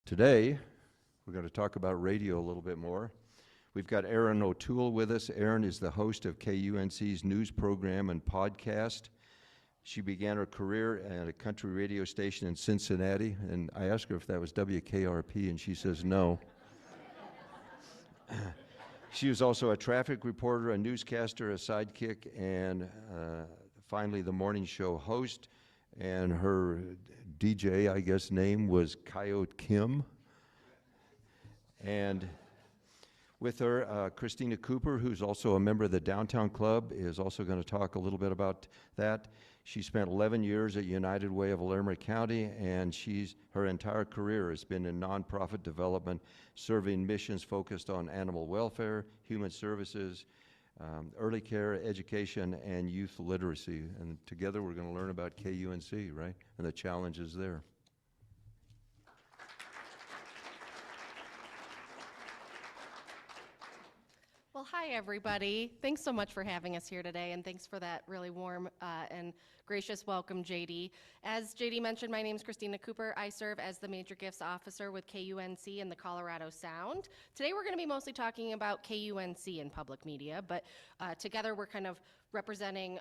Today, we're going to talk about radio a little bit more. We've got Erin O'Toole with us. Erin is the host of KUNC's news program and podcast. She began her career at a country radio station in Cincinnati, and I asked her if that was WKRP, and she says no. She was also a traffic reporter, a newscaster, a sidekick, and finally the morning show host. And her DJ, I guess, name was Coyote Kim. And with her, Christina Cooper, who's also a member of the Downtown Club, is also going to talk a little bit about that. She spent 11 years at United Way of Larimer County, and her entire career has been in nonprofit development, serving missions focused on animal welfare, human services, early care, education, and youth literacy. And together we're going to learn about KUNC, right? And the challenges there. Well, hi, everybody. Thanks so much for having us here today, and thanks for that really warm and gracious welcome, JD. As JD mentioned, my name is Christina Cooper. I serve as the Major Gifts Officer with KUNC in the Colorado Sound. Today, we're going to be mostly talking about KUNC in public media, but together we're kind of representing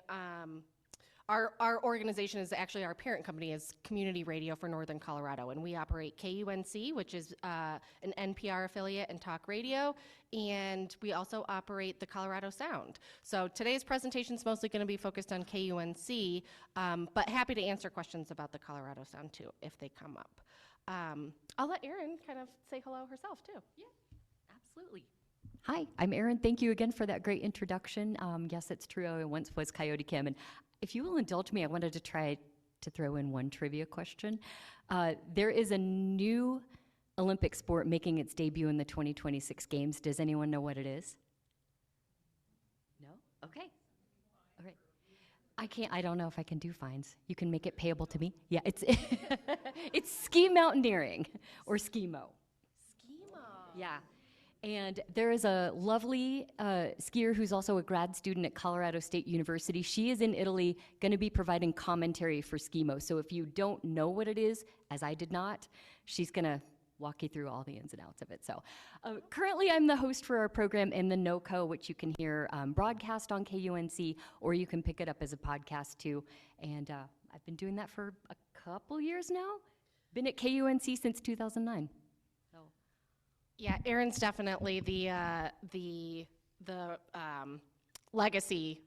our organization is actually, our parent company is Community Radio for Northern Colorado, and we operate KUNC, which is an NPR affiliate and talk radio, and we also operate the Colorado Sound. So today's presentation is mostly going to be focused on KUNC, but happy to answer questions about the Colorado Sound too, if they come up. I'll let Erin kind of say hello herself too. Yeah, absolutely. Hi, I'm Erin. Thank you again for that great introduction. Yes, it's true, I once was Coyote Kim, and if you will indulge me, I wanted to try to throw in one trivia question. There is a new Olympic sport making its debut in the 2026 Games. Does anyone know what it is? No? Okay. All right. I don't know if I can do fines. You can make it payable to me. Yeah, it's it's ski mountaineering, or skimo. Schema. Yeah. And there is a lovely skier who's also a grad student at Colorado State University. She is in Italy, going to be providing commentary for skimo. So if you don't know what it is, as I did not, she's going to walk you through all the ins and outs of it. So currently I'm the host for our program in the NoCo, which you can hear broadcast on KUNC, or you can pick it up as a podcast too. And I've been doing that for a couple years now. Been at KUNC since 2009. Yeah, Erin's definitely the legacy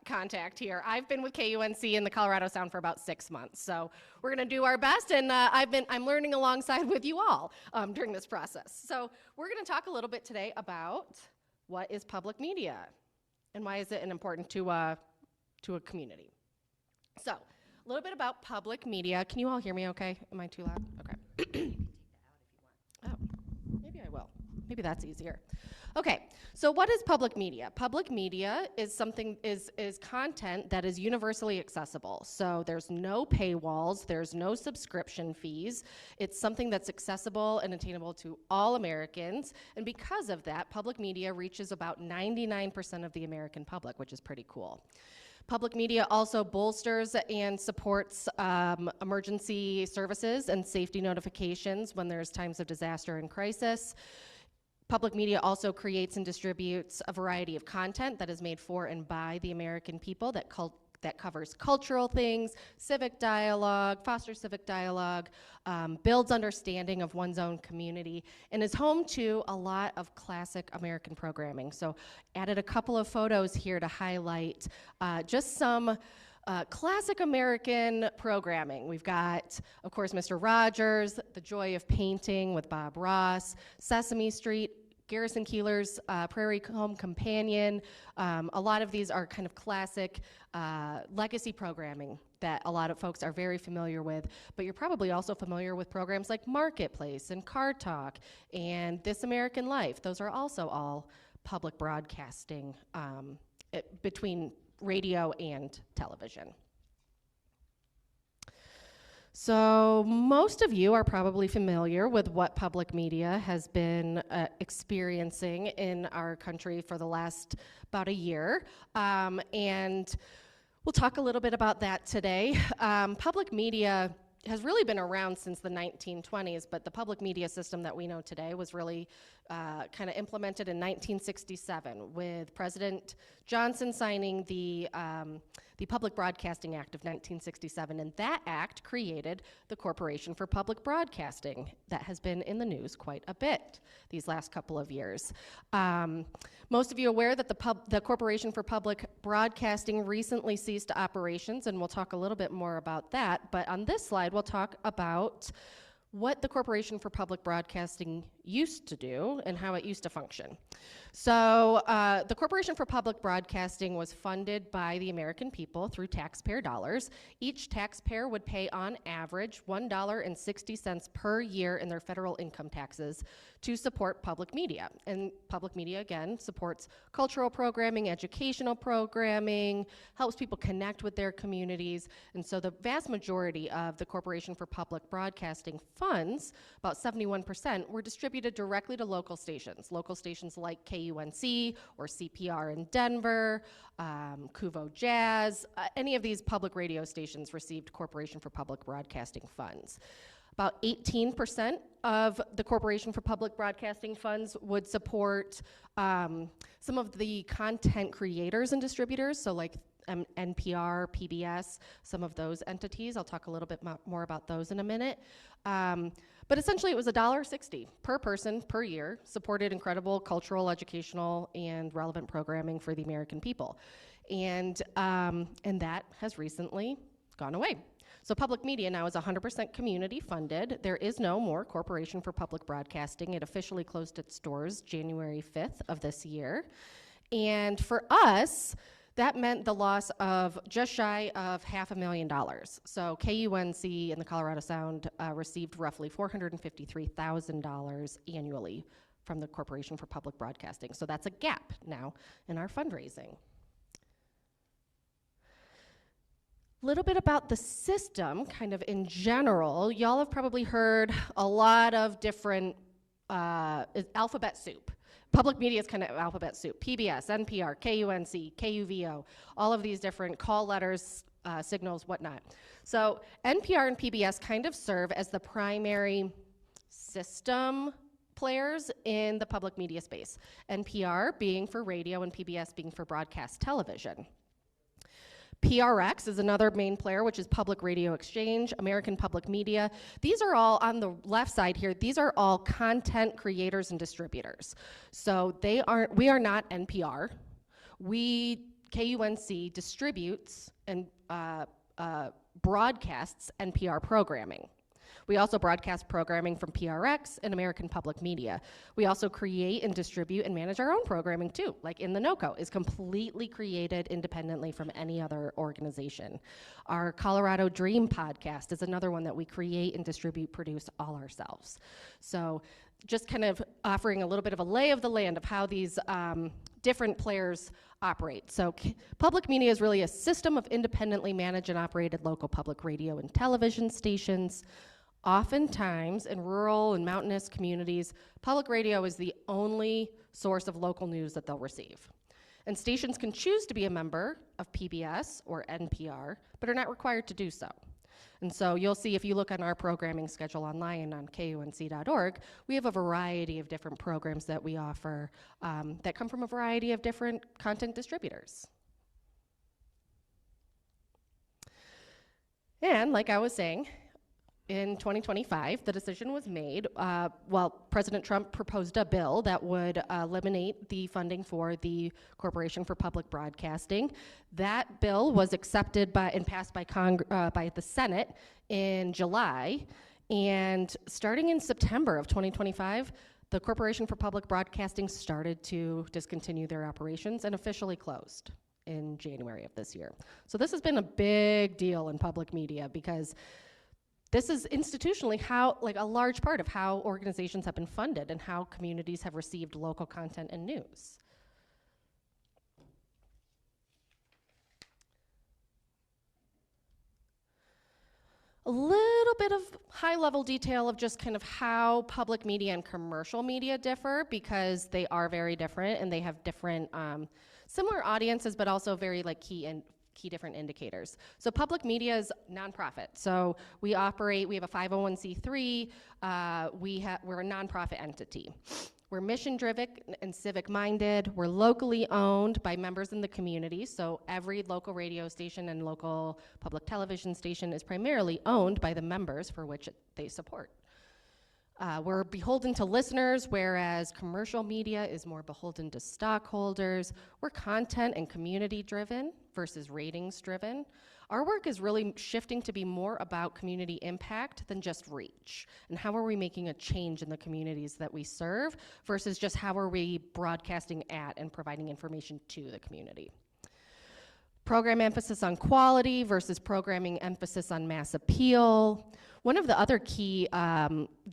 contact here. I've been with KUNC in the Colorado Sound for about 6 months, so we're going to do our best, and I'm learning alongside with you all during this process. So we're going to talk a little bit today about what is public media and why is it important to a community. So a little bit about public media. Can you all hear me okay? Am I too loud? Okay. Oh. Maybe I will. Maybe that's easier. Okay, so what is public media? Public media is content that is universally accessible. So there's no paywalls, there's no subscription fees. It's something that's accessible and attainable to all Americans. And because of that, public media reaches about 99% of the American public, which is pretty cool. Public media also bolsters and supports emergency services and safety notifications when there's times of disaster and crisis. Public media also creates and distributes a variety of content that is made for and by the American people that covers cultural things, civic dialogue, fosters civic dialogue, builds understanding of one's own community, and is home to a lot of classic American programming. So added a couple of photos here to highlight just some classic American programming. We've got, of course, Mr. Rogers, The Joy of Painting with Bob Ross, Sesame Street, Garrison Keillor's Prairie Home Companion. A lot of these are kind of classic legacy programming that a lot of folks are very familiar with, but you're probably also familiar with programs like Marketplace and Car Talk and This American Life. Those are also all public broadcasting between radio and television. So most of you are probably familiar with what public media has been experiencing in our country for the last about a year, and we'll talk a little bit about that today. Public media has really been around since the 1920s, but the public media system that we know today was really kind of implemented in 1967 with President Johnson signing the Public Broadcasting Act of 1967, and that act created the Corporation for Public Broadcasting that has been in the news quite a bit these last couple of years. Most of you are aware that the Corporation for Public Broadcasting recently ceased operations, and we'll talk a little bit more about that, but on this slide we'll talk about what the Corporation for Public Broadcasting used to do and how it used to function. So the Corporation for Public Broadcasting was funded by the American people through taxpayer dollars. Each taxpayer would pay on average $1.60 per year in their federal income taxes to support public media. And public media, again, supports cultural programming, educational programming, helps people connect with their communities. And so the vast majority of the Corporation for Public Broadcasting funds, about 71%, were distributed directly to local stations like KUNC or CPR in Denver, Kuvo Jazz. Any of these public radio stations received Corporation for Public Broadcasting funds. About 18% of the Corporation for Public Broadcasting funds would support some of the content creators and distributors, so like NPR, PBS, some of those entities. I'll talk a little bit more about those in a minute. But essentially it was $1.60 per person per year, supported incredible cultural, educational, and relevant programming for the American people. And that has recently gone away. So public media now is 100% community funded. There is no more Corporation for Public Broadcasting. It officially closed its doors January 5th of this year. And for us, that meant the loss of just shy of $500,000. So KUNC in the Colorado Sound received roughly $453,000 annually from the Corporation for Public Broadcasting. So that's a gap now in our fundraising. A little bit about the system, kind of in general. Y'all have probably heard a lot of different alphabet soup. Public media is kind of alphabet soup. PBS, NPR, KUNC, KUVO, all of these different call letters, signals, whatnot. So NPR and PBS kind of serve as the primary system players in the public media space. NPR being for radio and PBS being for broadcast television. PRX is another main player, which is Public Radio Exchange, American Public Media. These are all, on the left side here, these are all content creators and distributors. So we are not NPR. KUNC distributes and broadcasts NPR programming. We also broadcast programming from PRX and American Public Media. We also create and distribute and manage our own programming too, like In the NoCo is completely created independently from any other organization. Our Colorado Dream podcast is another one that we create and distribute, produce all ourselves. So just kind of offering a little bit of a lay of the land of how these different players operate. So public media is really a system of independently managed and operated local public radio and television stations. Oftentimes, in rural and mountainous communities, public radio is the only source of local news that they'll receive. And stations can choose to be a member of PBS or NPR, but are not required to do so. And so you'll see if you look on our programming schedule online on KUNC.org, we have a variety of different programs that we offer that come from a variety of different content distributors. And like I was saying, in 2025, the decision was made, President Trump proposed a bill that would eliminate the funding for the Corporation for Public Broadcasting. That bill was accepted and passed by the Senate in July, and starting in September of 2025, the Corporation for Public Broadcasting started to discontinue their operations and officially closed in January of this year. So this has been a big deal in public media because this is institutionally a large part of how organizations have been funded and how communities have received local content and news. A little bit of high-level detail of just kind of how public media and commercial media differ, because they are very different and they have different similar audiences, but also very key and key different indicators. So public media is nonprofit. So we have a 501c3, we're a nonprofit entity. We're mission-driven and civic-minded. We're locally owned by members in the community, so every local radio station and local public television station is primarily owned by the members for which they support. We're beholden to listeners, whereas commercial media is more beholden to stockholders. We're content and community-driven versus ratings-driven. Our work is really shifting to be more about community impact than just reach. And how are we making a change in the communities that we serve versus just how are we broadcasting at and providing information to the community. Program emphasis on quality versus programming emphasis on mass appeal. One of the other key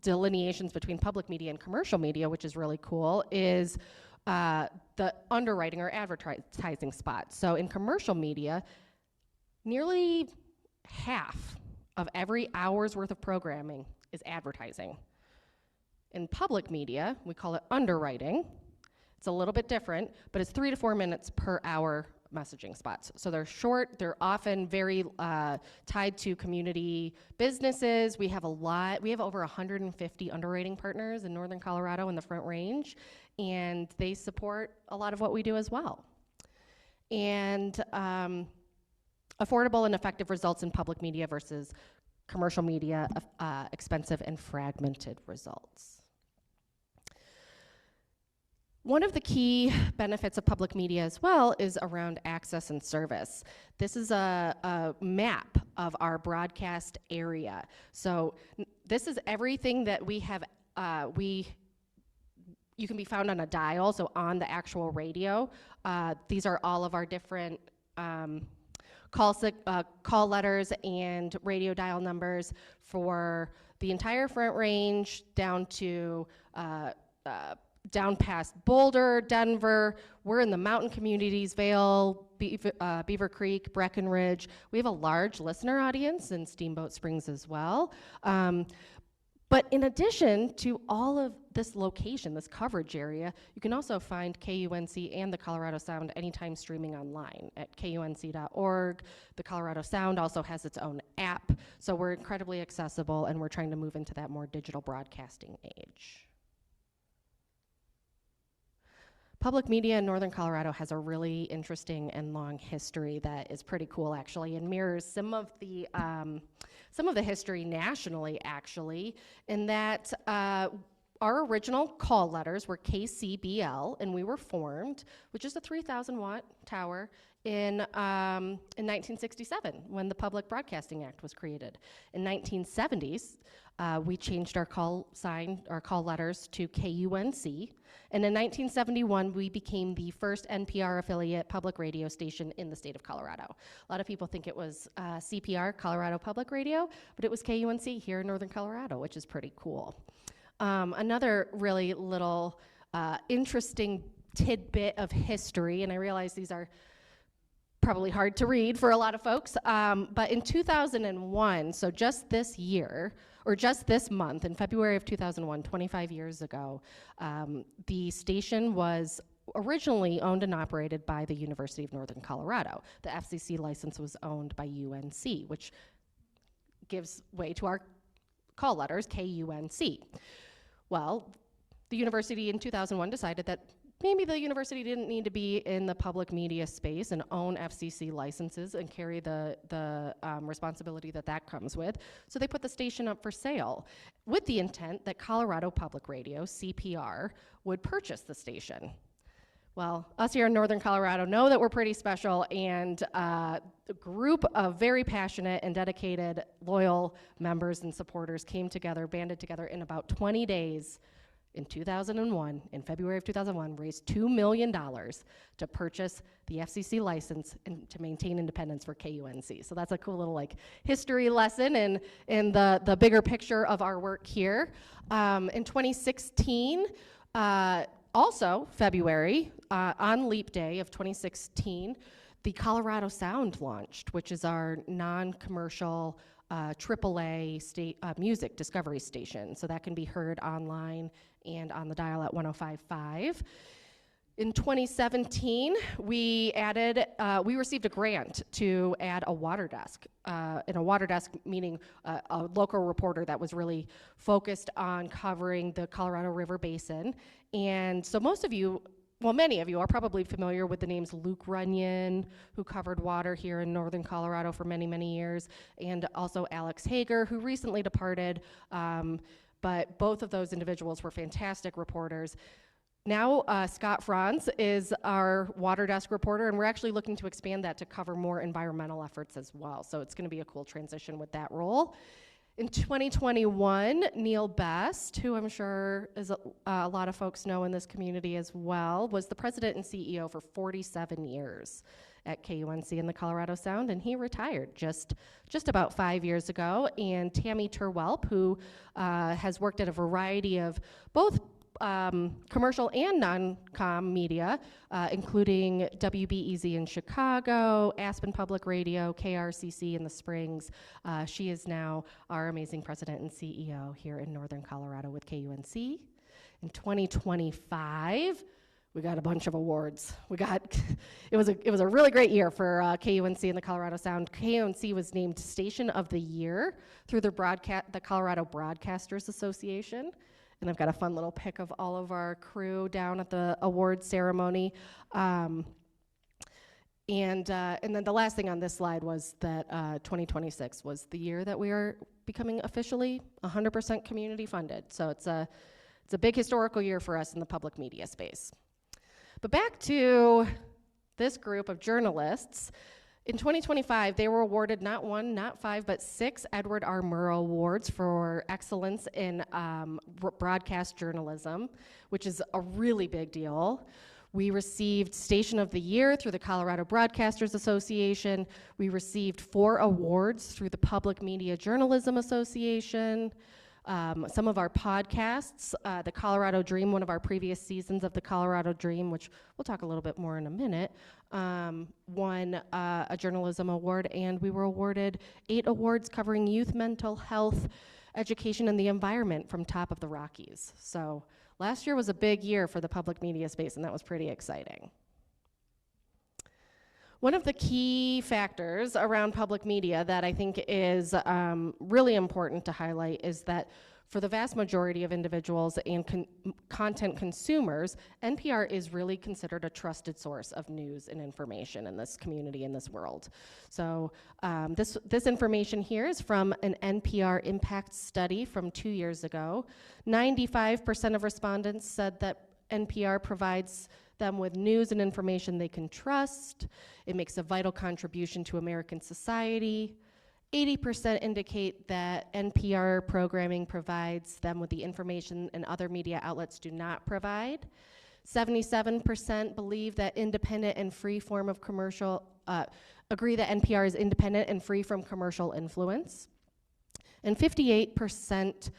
delineations between public media and commercial media, which is really cool, is the underwriting or advertising spots. So in commercial media, nearly half of every hour's worth of programming is advertising. In public media, we call it underwriting. It's a little bit different, but it's 3 to 4 minutes per hour messaging spots. So they're short, they're often very tied to community businesses. We have over 150 underwriting partners in Northern Colorado in the Front Range, and they support a lot of what we do as well. And affordable and effective results in public media versus commercial media, expensive and fragmented results. One of the key benefits of public media as well is around access and service. This is a map of our broadcast area. So this is everything that we have, you can be found on a dial, so on the actual radio. These are all of our different call letters and radio dial numbers for the entire Front Range down to down past Boulder, Denver. We're in the mountain communities, Vail, Beaver Creek, Breckenridge. We have a large listener audience in Steamboat Springs as well. But in addition to all of this location, this coverage area, you can also find KUNC and the Colorado Sound anytime streaming online at kunc.org. The Colorado Sound also has its own app, so we're incredibly accessible, and we're trying to move into that more digital broadcasting age. Public media in Northern Colorado has a really interesting and long history that is pretty cool, actually, and mirrors some of the history nationally, actually, in that our original call letters were KCBL, and we were formed, which is a 3,000 watt tower, in 1967, when the Public Broadcasting Act was created. In 1970s, we changed our call letters to KUNC, and in 1971, we became the first NPR affiliate public radio station in the state of Colorado. A lot of people think it was CPR, Colorado Public Radio, but it was KUNC here in Northern Colorado, which is pretty cool. Another really little interesting tidbit of history, and I realize these are probably hard to read for a lot of folks, but in 2001, so just this year, or just this month, in February of 2001, 25 years ago, the station was originally owned and operated by the University of Northern Colorado. The FCC license was owned by UNC, which gives way to our call letters, KUNC. Well, the university in 2001 decided that maybe the university didn't need to be in the public media space and own FCC licenses and carry the responsibility that comes with. So they put the station up for sale with the intent that Colorado Public Radio, CPR, would purchase the station. Well, us here in Northern Colorado know that we're pretty special, and a group of very passionate and dedicated, loyal members and supporters came together, banded together in about 20 days in 2001, in February of 2001, raised $2 million to purchase the FCC license and to maintain independence for KUNC. So that's a cool little history lesson in the bigger picture of our work here. In 2016, also February, on Leap Day of 2016, the Colorado Sound launched, which is our non-commercial AAA music discovery station. So that can be heard online and on the dial at 105.5. In 2017, we received a grant to add a water desk. And a water desk meaning a local reporter that was really focused on covering the Colorado River Basin. And so many of you are probably familiar with the names Luke Runyon, who covered water here in northern Colorado for many, many years, and also Alex Hager, who recently departed. But both of those individuals were fantastic reporters. Now, Scott Franz is our water desk reporter, and we're actually looking to expand that to cover more environmental efforts as well. So it's going to be a cool transition with that role. In 2021, Neil Best, who I'm sure is a lot of folks know in this community as well, was the president and CEO for 47 years at KUNC in the Colorado Sound, and he retired just about 5 years ago. And Tammy Terwelp, who has worked at a variety of both commercial and non-com media, including WBEZ in Chicago, Aspen Public Radio, KRCC in the Springs. She is now our amazing president and CEO here in Northern Colorado with KUNC. In 2025, we got a bunch of awards. It was a really great year for KUNC and the Colorado Sound. KUNC was named Station of the Year through the Colorado Broadcasters Association. And I've got a fun little pic of all of our crew down at the award ceremony. And then the last thing on this slide was that 2026 was the year that we are becoming officially 100% community funded. So it's a big historical year for us in the public media space. But back to this group of journalists. In 2025, they were awarded not 1, not 5, but 6 Edward R. Murrow Awards for excellence in broadcast journalism, which is a really big deal. We received Station of the Year through the Colorado Broadcasters Association. We received 4 awards through the Public Media Journalism Association. Some of our podcasts, the Colorado Dream, one of our previous seasons of the Colorado Dream, which we'll talk a little bit more in a minute, won a journalism award, and we were awarded 8 awards covering youth mental health, education, and the environment from Top of the Rockies. So last year was a big year for the public media space, and that was pretty exciting. One of the key factors around public media that I think is really important to highlight is that for the vast majority of individuals and content consumers, NPR is really considered a trusted source of news and information in this community, in this world. So this information here is from an NPR impact study from 2 years ago. 95% of respondents said that NPR provides them with news and information they can trust. It makes a vital contribution to American society. 80% indicate that NPR programming provides them with the information and other media outlets do not provide. 77% believe that independent and free form of commercial, agree that NPR is independent and free from commercial influence. And 58%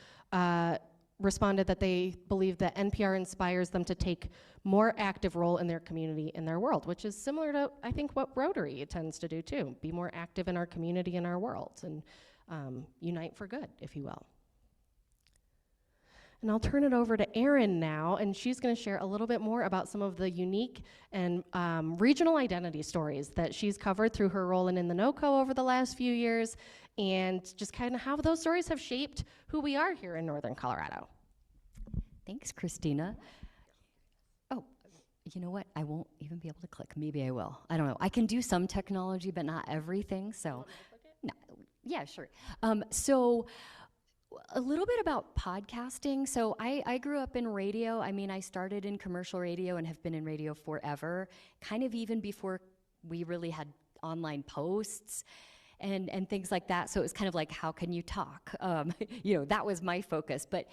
responded that they believe that NPR inspires them to take more active role in their community, in their world, which is similar to, I think, what Rotary tends to do too, be more active in our community and our world, and unite for good, if you will. And I'll turn it over to Erin now, and she's gonna share a little bit more about some of the unique and regional identity stories that she's covered through her role in the NOCO over the last few years, and just kind of how those stories have shaped who we are here in Northern Colorado. Thanks, Christina. Oh, you know what? I won't even be able to click. Maybe I will. I don't know. I can do some technology, but not everything, so. No, yeah, sure. So a little bit about podcasting. So I grew up in radio. I mean, I started in commercial radio and have been in radio forever, kind of even before we really had online posts and things like that. So it was kind of like, how can you talk? That was my focus. But,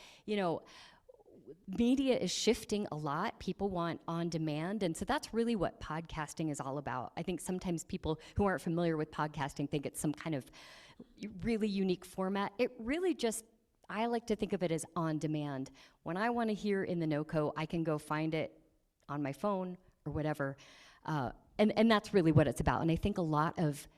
media is shifting a lot. People want on demand. And so that's really what podcasting is all about. I think sometimes people who aren't familiar with podcasting think it's some kind of really unique format. It really just, I like to think of it as on demand. When I want to hear in the NOCO, I can go find it on my phone or whatever. And that's really what it's about. And I think a lot of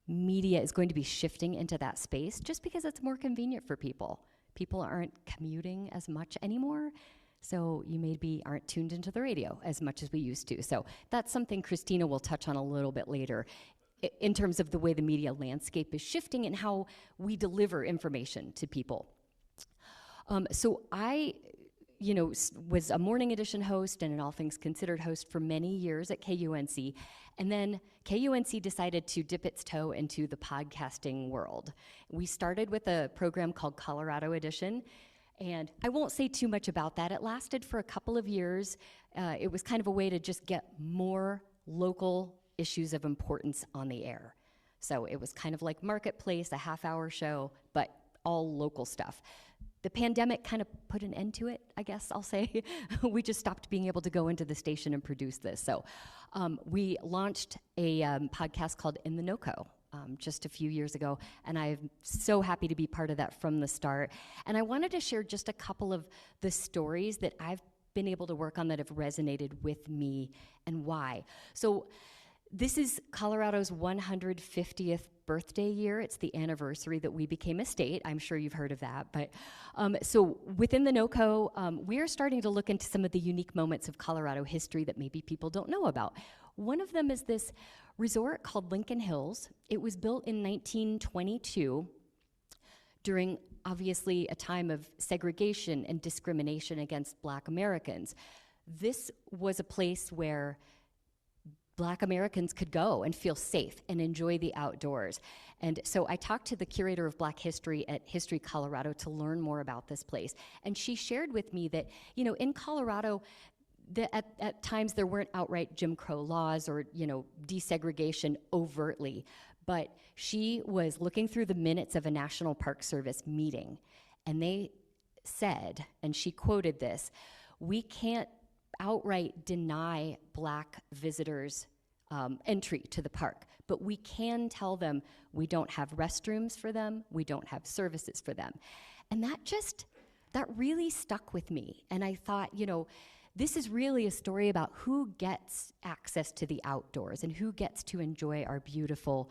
media is going to be shifting into that space just because it's more convenient for people. People aren't commuting as much anymore. So you maybe aren't tuned into the radio as much as we used to. So that's something Christina will touch on a little bit later in terms of the way the media landscape is shifting and how we deliver information to people. So I, was a morning edition host and an All Things Considered host for many years at KUNC. And then KUNC decided to dip its toe into the podcasting world. We started with a program called Colorado Edition. And I won't say too much about that. It lasted for a couple of years. It was kind of a way to just get more local issues of importance on the air. So it was kind of like Marketplace, a half-hour show, but all local stuff. The pandemic kind of put an end to it, I guess I'll say. We just stopped being able to go into the station and produce this. So we launched a podcast called In the NoCo just a few years ago, and I'm so happy to be part of that from the start. And I wanted to share just a couple of the stories that I've been able to work on that have resonated with me and why. So this is Colorado's 150th birthday year. It's the anniversary that we became a state. I'm sure you've heard of that. But so within the NoCo, we are starting to look into some of the unique moments of Colorado history that maybe people don't know about. One of them is this resort called Lincoln Hills. It was built in 1922 during obviously a time of segregation and discrimination against Black Americans. This was a place where Black Americans could go and feel safe and enjoy the outdoors. And so I talked to the curator of Black history at History Colorado to learn more about this place. And she shared with me that, in Colorado, at times there weren't outright Jim Crow laws or, desegregation overtly. But she was looking through the minutes of a National Park Service meeting, and they said, and she quoted this, "We can't outright deny Black visitors entry to the park, but we can tell them we don't have restrooms for them, we don't have services for them." And that really stuck with me. And I thought, this is really a story about who gets access to the outdoors and who gets to enjoy our beautiful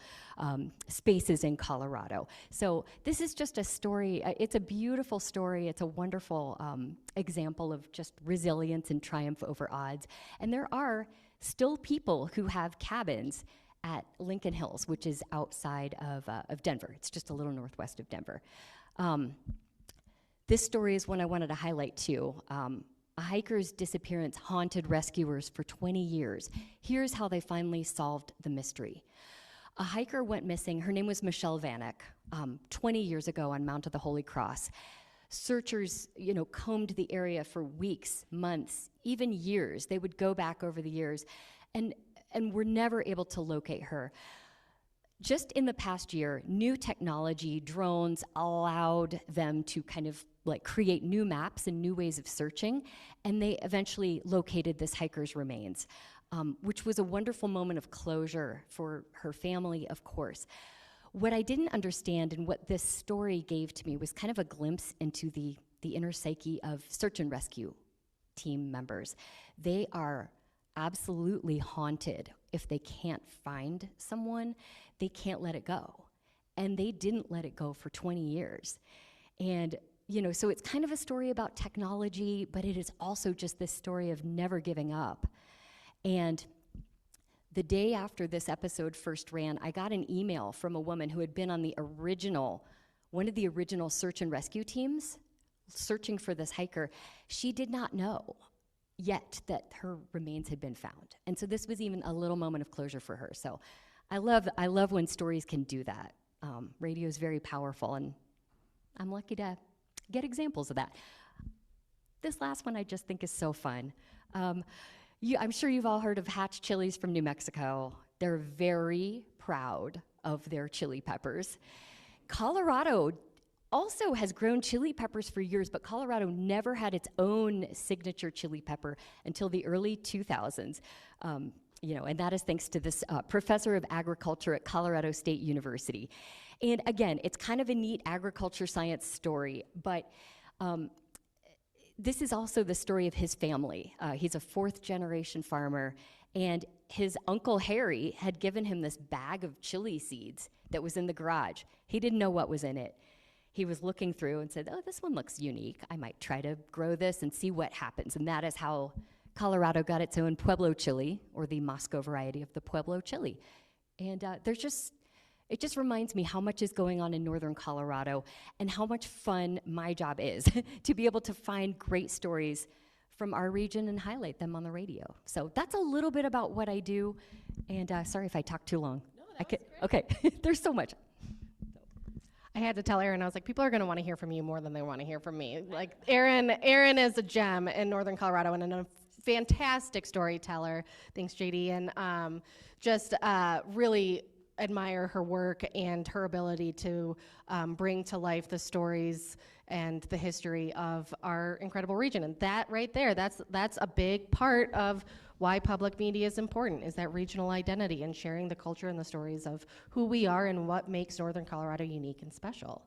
spaces in Colorado. So this is just a story. It's a beautiful story. It's a wonderful example of just resilience and triumph over odds. And there are still people who have cabins at Lincoln Hills, which is outside of Denver. It's just a little northwest of Denver. This story is one I wanted to highlight too. A hiker's disappearance haunted rescuers for 20 years. Here's how they finally solved the mystery. A hiker went missing. Her name was Michelle Vanek, 20 years ago on Mount of the Holy Cross. Searchers, combed the area for weeks, months, even years. They would go back over the years and were never able to locate her. Just in the past year, new technology, drones, allowed them to kind of create new maps and new ways of searching, and they eventually located this hiker's remains, which was a wonderful moment of closure for her family, of course. What I didn't understand and what this story gave to me was kind of a glimpse into the inner psyche of search and rescue team members. They are absolutely haunted. If they can't find someone, they can't let it go. And they didn't let it go for 20 years. And, so it's kind of a story about technology, but it is also just this story of never giving up. And the day after this episode first ran, I got an email from a woman who had been on one of the original search and rescue teams searching for this hiker. She did not know yet that her remains had been found. And so this was even a little moment of closure for her. So I love when stories can do that. Radio is very powerful, and I'm lucky to get examples of that. This last one I just think is so fun. I'm sure you've all heard of Hatch Chilies from New Mexico. They're very proud of their chili peppers. Colorado also has grown chili peppers for years, but Colorado never had its own signature chili pepper until the early 2000s. And that is thanks to this professor of agriculture at Colorado State University. And again, it's kind of a neat agriculture science story, but this is also the story of his family. He's a fourth-generation farmer, and his Uncle Harry had given him this bag of chili seeds that was in the garage. He didn't know what was in it. he was looking through and said, oh, this one looks unique. I might try to grow this and see what happens. And that is how Colorado got its own Pueblo chili, or the Moscow variety of the Pueblo chili. And it just reminds me how much is going on in northern Colorado and how much fun my job is to be able to find great stories from our region and highlight them on the radio. So that's a little bit about what I do. And sorry if I talk too long. No, that was Okay, there's so much. I had to tell Erin, I was like, people are going to want to hear from you more than they want to hear from me. Like, Erin is a gem in northern Colorado and a fantastic storyteller. Thanks, JD. And just really admire her work and her ability to bring to life the stories and the history of our incredible region. And that right there, that's a big part of why public media is important, is that regional identity and sharing the culture and the stories of who we are and what makes northern Colorado unique and special.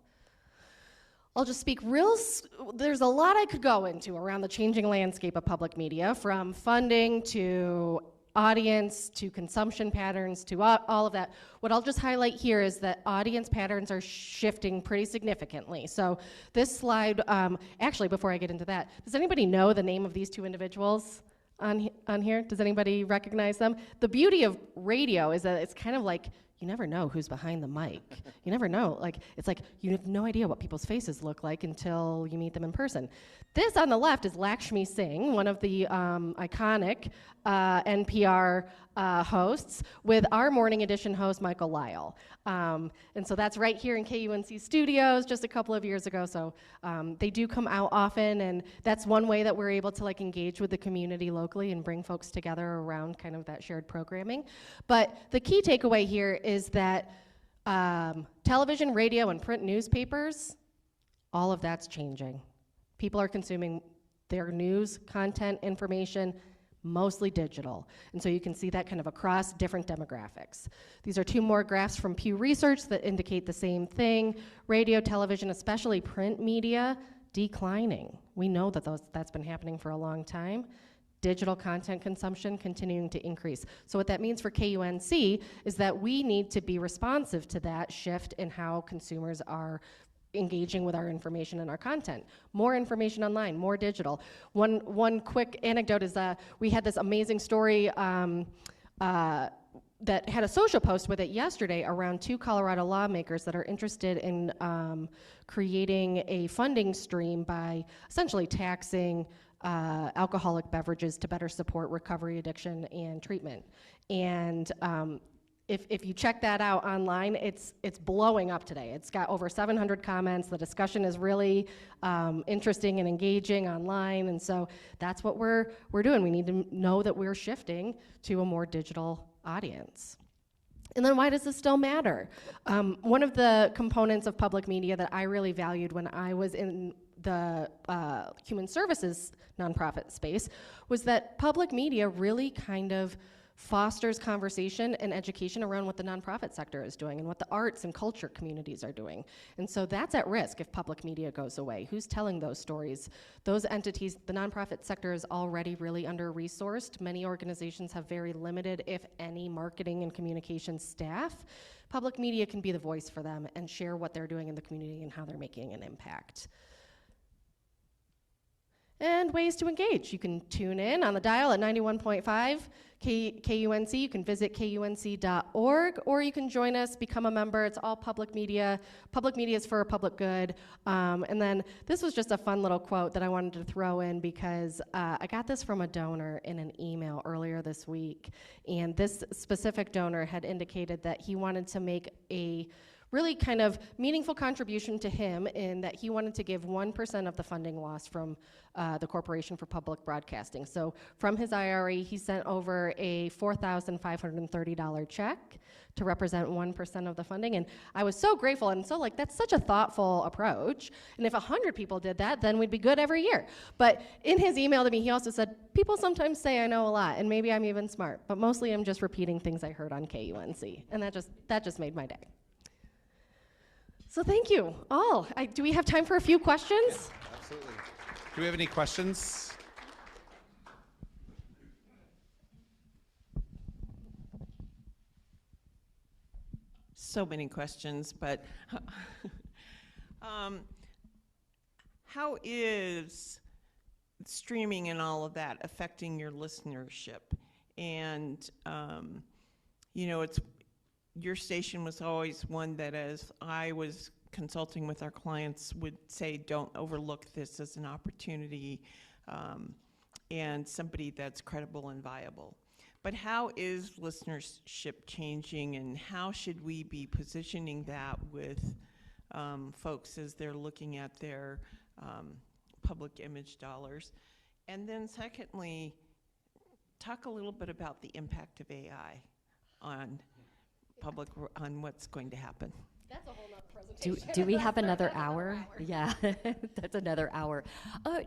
I'll just speak there's a lot I could go into around the changing landscape of public media, from funding to audience to consumption patterns to all of that. What I'll just highlight here is that audience patterns are shifting pretty significantly. So this slide, actually before I get into that, does anybody know the name of these two individuals on here? Does anybody recognize them? The beauty of radio is that it's kind of like, you never know who's behind the mic. You never know. Like, it's like you have no idea what people's faces look like until you meet them in person. This on the left is Lakshmi Singh, one of the iconic NPR hosts, with our morning edition host, Michael Lyle. And so that's right here in KUNC studios just a couple of years ago. So they do come out often, and that's one way that we're able to like engage with the community locally and bring folks together around kind of that shared programming. But the key takeaway here is that television, radio, and print newspapers, all of that's changing. People are consuming their news, content, information, mostly digital. And so you can see that kind of across different demographics. These are two more graphs from Pew Research that indicate the same thing. Radio, television, especially print media, declining. We know that that's been happening for a long time. Digital content consumption continuing to increase. So what that means for KUNC is that we need to be responsive to that shift in how consumers are engaging with our information and our content. More information online, more digital. One quick anecdote is we had this amazing story that had a social post with it yesterday around 2 Colorado lawmakers that are interested in creating a funding stream by essentially taxing alcoholic beverages to better support recovery, addiction, and treatment. And if you check that out online, it's blowing up today. It's got over 700 comments. The discussion is really interesting and engaging online, and so that's what we're doing. We need to know that we're shifting to a more digital audience. And then why does this still matter? One of the components of public media that I really valued when I was in the human services nonprofit space was that public media really kind of fosters conversation and education around what the nonprofit sector is doing and what the arts and culture communities are doing. And so that's at risk if public media goes away. Who's telling those stories? Those entities, the nonprofit sector is already really under-resourced. Many organizations have very limited, if any, marketing and communication staff. Public media can be the voice for them and share what they're doing in the community and how they're making an impact. And ways to engage. You can tune in on the dial at 91.5 KUNC. You can visit KUNC.org, or you can join us, become a member. It's all public media. Public media is for a public good. And then this was just a fun little quote that I wanted to throw in because I got this from a donor in an email earlier this week. And this specific donor had indicated that he wanted to make a really kind of meaningful contribution to him in that he wanted to give 1% of the funding loss from the Corporation for Public Broadcasting. So from his IRA, he sent over a $4,530 check to represent 1% of the funding. And I was so grateful, and so like, that's such a thoughtful approach. And if 100 people did that, then we'd be good every year. But in his email to me, he also said, people sometimes say I know a lot, and maybe I'm even smart, but mostly I'm just repeating things I heard on KUNC. And that just made my day. So thank you all. Do we have time for a few questions? Yeah, absolutely. Do we have any questions? So many questions, but How is streaming and all of that affecting your listenership? And, you know, your station was always one that, as I was consulting with our clients, would say, don't overlook this as an opportunity and somebody that's credible and viable. But how is listenership changing, and how should we be positioning that with folks as they're looking at their public image dollars? And then secondly, talk a little bit about the impact of AI on on what's going to happen. That's a whole nother presentation. Do we have another hour? Yeah, that's another hour.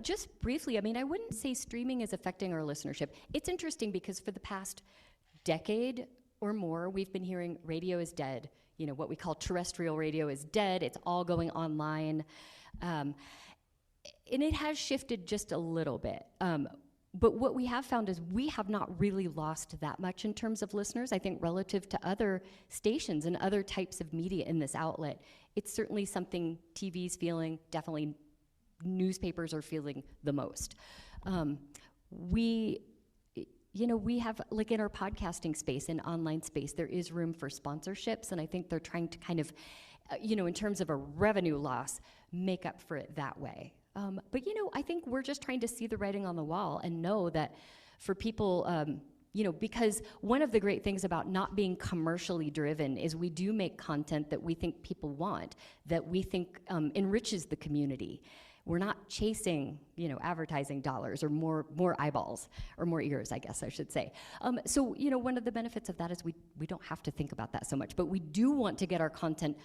Just briefly, I mean, I wouldn't say streaming is affecting our listenership. It's interesting because for the past decade or more, we've been hearing radio is dead. You know, what we call terrestrial radio is dead. It's all going online. And it has shifted just a little bit. But what we have found is we have not really lost that much in terms of listeners, I think, relative to other stations and other types of media in this outlet. It's certainly something TV's feeling, definitely newspapers are feeling the most. We have, like in our podcasting space, in online space, there is room for sponsorships, and I think they're trying to kind of, in terms of a revenue loss, make up for it that way. But, I think we're just trying to see the writing on the wall and know that for people, because one of the great things about not being commercially driven is we do make content that we think people want, that we think enriches the community. We're not chasing, advertising dollars or more eyeballs or more ears, I guess I should say. So, one of the benefits of that is we don't have to think about that so much, but we do want to get our content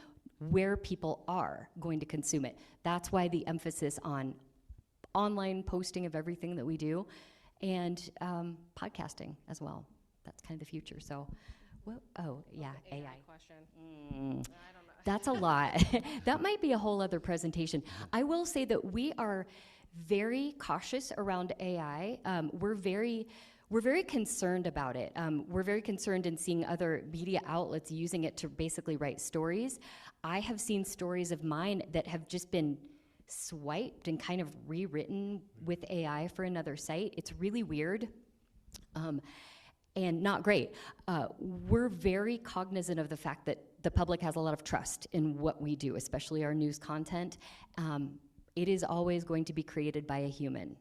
where people are going to consume it. That's why the emphasis on online posting of everything that we do, and podcasting as well. That's kind of the future. So, AI. Question. I don't know. That's a lot. That might be a whole other presentation. I will say that we are very cautious around AI. We're very concerned about it. We're very concerned in seeing other media outlets using it to basically write stories. I have seen stories of mine that have just been swiped and kind of rewritten with AI for another site. It's really weird and not great. We're very cognizant of the fact that the public has a lot of trust in what we do, especially our news content. It is always going to be created by a human.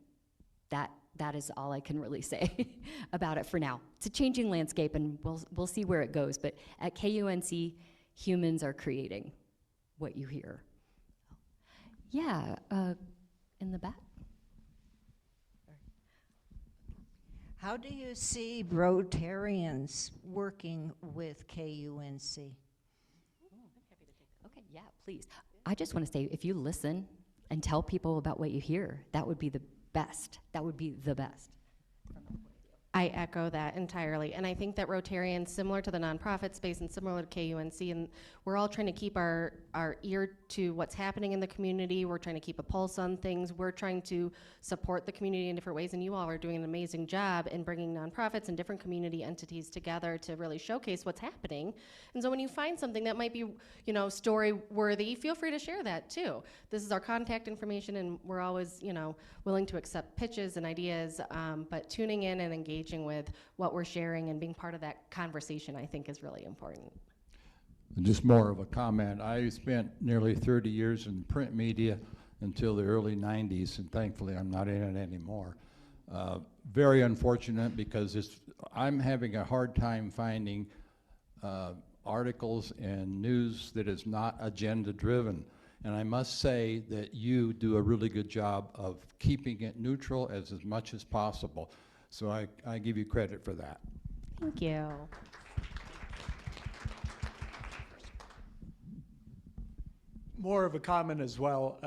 That is all I can really say about it for now. It's a changing landscape, and we'll see where it goes. But at KUNC, humans are creating what you hear. Yeah, in the back. How do you see Rotarians working with KUNC? Okay, yeah, please. I just want to say, if you listen and tell people about what you hear, that would be the best. That would be the best. I echo that entirely. And I think that Rotarians, similar to the nonprofit space and similar to KUNC, and we're all trying to keep our ear to what's happening in the community. We're trying to keep a pulse on things. We're trying to support the community in different ways. And you all are doing an amazing job in bringing nonprofits and different community entities together to really showcase what's happening. And so when you find something that might be, story worthy, feel free to share that too. This is our contact information, and we're always, willing to accept pitches and ideas, but tuning in and engaging with what we're sharing and being part of that conversation, I think, is really important. Just more of a comment. I spent nearly 30 years in print media until the early 90s, and thankfully I'm not in it anymore. Very unfortunate, because I'm having a hard time finding articles and news that is not agenda driven. And I must say that you do a really good job of keeping it neutral as much as possible. So I give you credit for that. Thank you. More of a comment as well.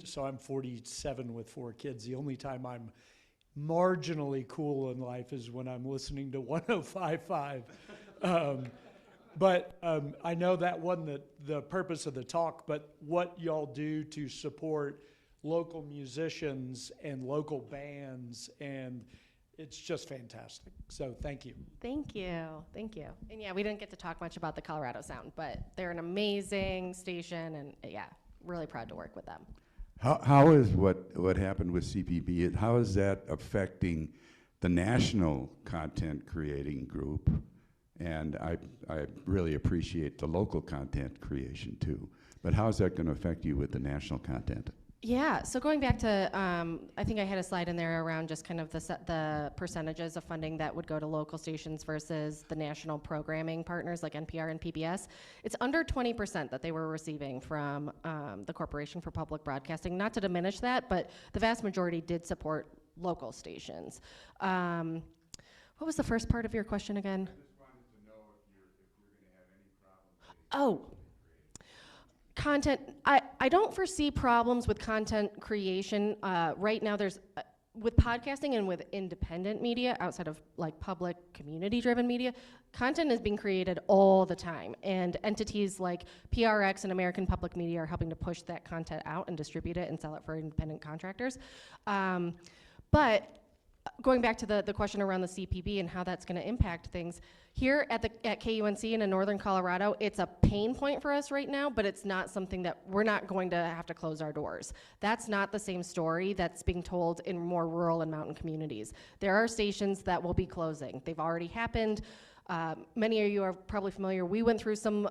So I'm 47 with 4 kids. The only time I'm marginally cool in life is when I'm listening to 105.5. But I know that wasn't the purpose of the talk, but what y'all do to support local musicians and local bands, and it's just fantastic. So thank you. Thank you. Thank you. And yeah, we didn't get to talk much about the Colorado Sound, but they're an amazing station, and yeah, really proud to work with them. How is what happened with CPB, how is that affecting the national content creating group? And I really appreciate the local content creation too. But how is that going to affect you with the national content? Yeah, so going back to, I think I had a slide in there around just kind of the percentages of funding that would go to local stations versus the national programming partners like NPR and PBS. It's under 20% that they were receiving from the Corporation for Public Broadcasting. Not to diminish that, but the vast majority did support local stations. What was the first part of your question again? I just wanted to know if you're going to have any problems. Oh. Content, I don't foresee problems with content creation. Right now there's, with podcasting and with independent media, outside of like public community-driven media, content is being created all the time. And entities like PRX and American Public Media are helping to push that content out and distribute it and sell it for independent contractors. But going back to the question around the CPB and how that's going to impact things, here at KUNC and in Northern Colorado, it's a pain point for us right now, but it's not something that we're not going to have to close our doors. That's not the same story that's being told in more rural and mountain communities. There are stations that will be closing. They've already happened. Many of you are probably familiar. We went through some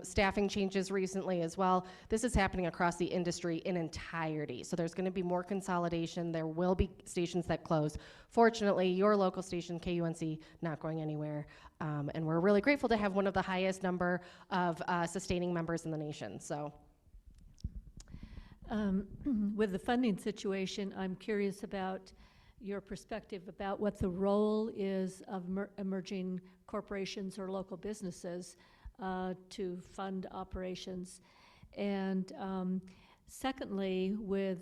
staffing changes recently as well. This is happening across the industry in entirety. So there's going to be more consolidation. There will be stations that close. Fortunately, your local station, KUNC, not going anywhere. And we're really grateful to have one of the highest number of sustaining members in the nation. So, with the funding situation, I'm curious about your perspective about what the role is of emerging corporations or local businesses to fund operations. And secondly, with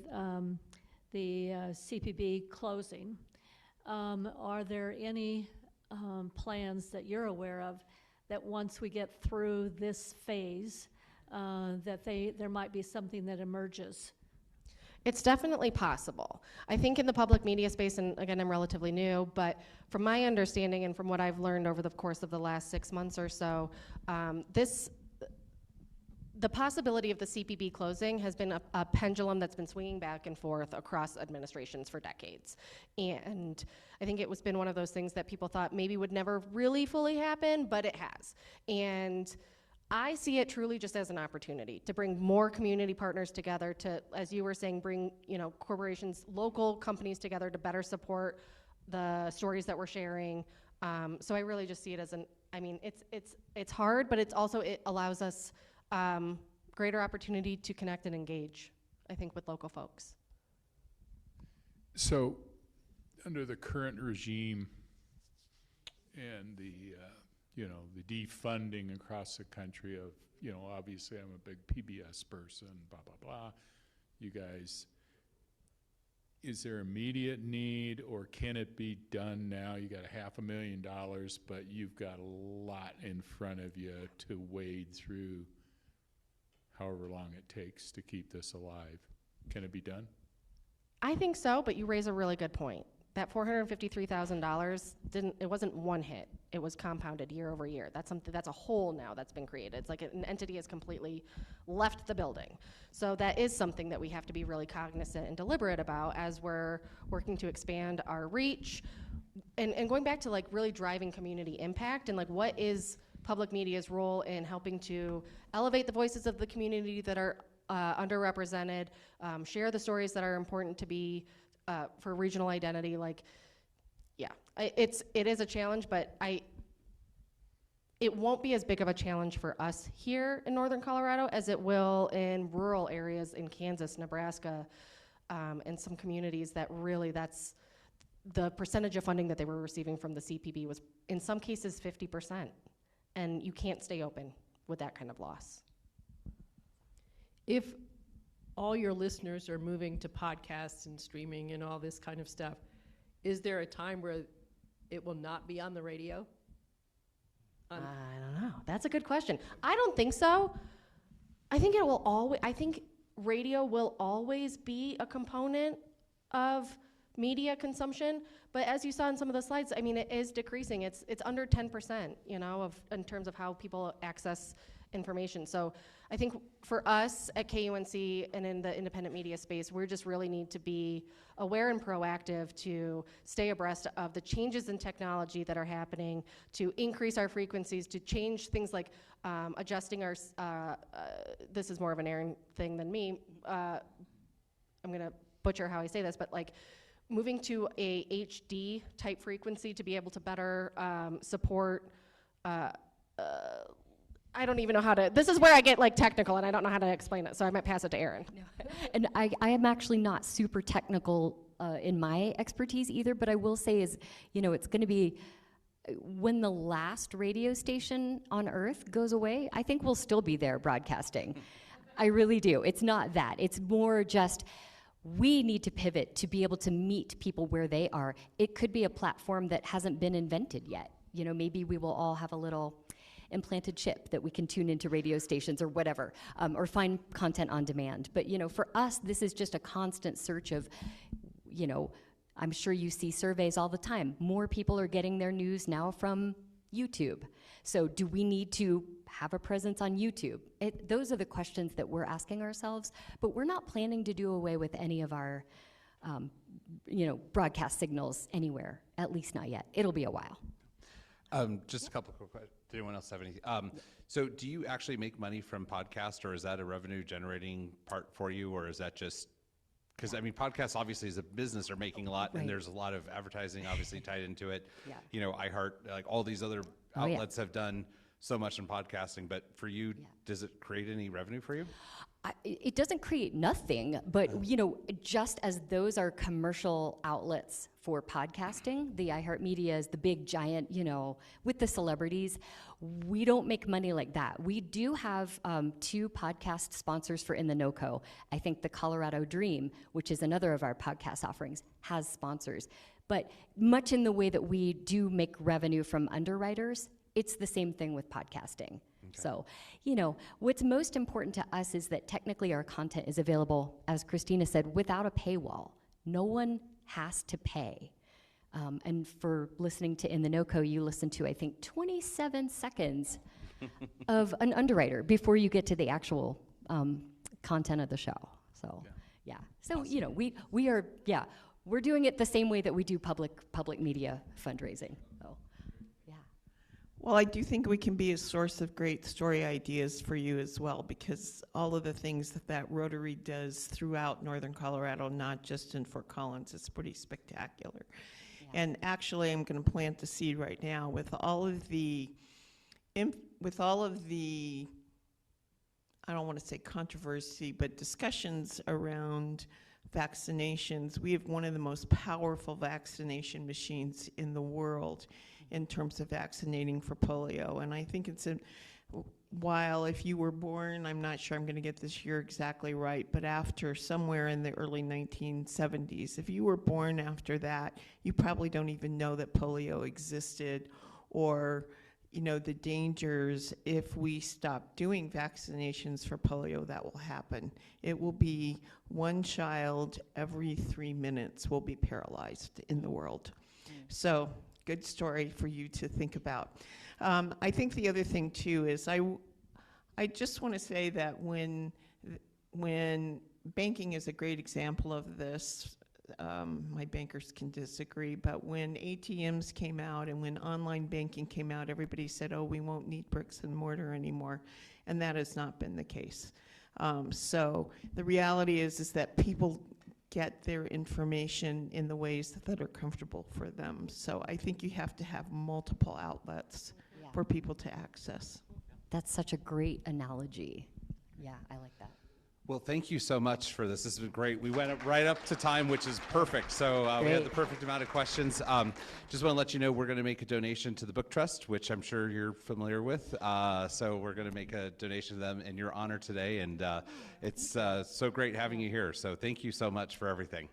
the CPB closing, are there any plans that you're aware of that once we get through this phase, that there might be something that emerges? It's definitely possible. I think in the public media space, and again, I'm relatively new, but from my understanding and from what I've learned over the course of the last 6 months or so, the possibility of the CPB closing has been a pendulum that's been swinging back and forth across administrations for decades. And I think it was been one of those things that people thought maybe would never really fully happen, but it has. And I see it truly just as an opportunity to bring more community partners together to, as you were saying, bring corporations, local companies together to better support the stories that we're sharing. So I really just see it as it's hard, but it allows us greater opportunity to connect and engage, I think, with local folks. So, under the current regime and the defunding across the country of, obviously I'm a big PBS person, blah, blah, blah. You guys, is there immediate need, or can it be done now? You got $500,000, but you've got a lot in front of you to wade through however long it takes to keep this alive. Can it be done? I think so, but you raise a really good point. That $453,000 it wasn't one hit. It was compounded year over year. That's a hole now that's been created. It's like an entity has completely left the building. So that is something that we have to be really cognizant and deliberate about as we're working to expand our reach and going back to like really driving community impact and like what is public media's role in helping to elevate the voices of the community that are underrepresented, share the stories that are important to be for regional identity. Like, yeah, it is a challenge, but it won't be as big of a challenge for us here in Northern Colorado as it will in rural areas in Kansas, Nebraska, and some communities that really that's the percentage of funding that they were receiving from the CPB was in some cases 50%. And you can't stay open with that kind of loss. If all your listeners are moving to podcasts and streaming and all this kind of stuff, is there a time where it will not be on the radio? I don't know. That's a good question. I don't think so. I think radio will always be a component of media consumption, but as you saw in some of the slides, it is decreasing. It's under 10%, in terms of how people access information. So I think for us at KUNC and in the independent media space, we just really need to be aware and proactive to stay abreast of the changes in technology that are happening, to increase our frequencies, to change things like adjusting our, this is more of an Erin thing than me, I'm gonna butcher how I say this, but like moving to a HD type frequency to be able to better support, I don't even know how to, this is where I get like technical and I don't know how to explain it, so I might pass it to Erin. And I am actually not super technical in my expertise either, but I will say is, you know, it's going to be, when the last radio station on Earth goes away, I think we'll still be there broadcasting. I really do. It's not that. It's more just, we need to pivot to be able to meet people where they are. It could be a platform that hasn't been invented yet. You know, maybe we will all have a little implanted chip that we can tune into radio stations or whatever, or find content on demand. But, you know, for us, this is just a constant search of, you know, I'm sure you see surveys all the time. More people are getting their news now from YouTube. So do we need to have a presence on YouTube? Those are the questions that we're asking ourselves, but we're not planning to do away with any of our, you know, broadcast signals anywhere, at least not yet. It'll be a while. Just a couple of quick questions. Did anyone else have anything? So do you actually make money from podcast, or is that a revenue generating part for you, or is that just, because I mean, podcasts obviously as a business are making a lot, Right. and there's a lot of advertising obviously tied into it. Yeah. You know, iHeart, like all these other Oh, yeah. outlets have done so much in podcasting, but for you, Yeah. does it create any revenue for you? It doesn't create nothing, but you know, just as those are commercial outlets for podcasting, the iHeartMedia is the big giant, you know, with the celebrities. We don't make money like that. We do have 2 podcast sponsors for In the NoCo. I think the Colorado Dream, which is another of our podcast offerings, has sponsors. But much in the way that we do make revenue from underwriters, it's the same thing with podcasting. Okay. So, you know, what's most important to us is that technically our content is available, as Christina said, without a paywall. No one has to pay. And for listening to In the NoCo, you listen to, I think, 27 seconds of an underwriter before you get to the actual content of the show. So, yeah. So, awesome. You know, we are, yeah, we're doing it the same way that we do public media fundraising. So. Well, I do think we can be a source of great story ideas for you as well, because all of the things that Rotary does throughout Northern Colorado, not just in Fort Collins, is pretty spectacular. Yeah. And actually, I'm going to plant the seed right now with all of the, I don't want to say controversy, but discussions around vaccinations. We have one of the most powerful vaccination machines in the world in terms of vaccinating for polio. And I think it's while if you were born, I'm not sure I'm going to get this year exactly right, but after somewhere in the early 1970s, if you were born after that, you probably don't even know that polio existed, or you know, the dangers if we stop doing vaccinations for polio that will happen. It will be 1 child every 3 minutes will be paralyzed in the world. So good story for you to think about. I think the other thing too is I just want to say that when banking is a great example of this, my bankers can disagree, but when ATMs came out and when online banking came out, everybody said, oh, we won't need bricks and mortar anymore, and that has not been the case. So the reality is that people get their information in the ways that are comfortable for them. So I think you have to have multiple outlets for people to access. That's such a great analogy. Yeah, I like that. Well, thank you so much for this. This has been great. We went right up to time, which is perfect. So we had the perfect amount of questions. Just want to let you know we're going to make a donation to the Book Trust, which I'm sure you're familiar with. So we're going to make a donation to them in your honor today. And it's so great having you here. So thank you so much for everything.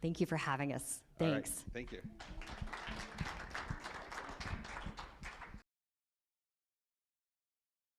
Thank you for having us. Thanks. All right. Thank you.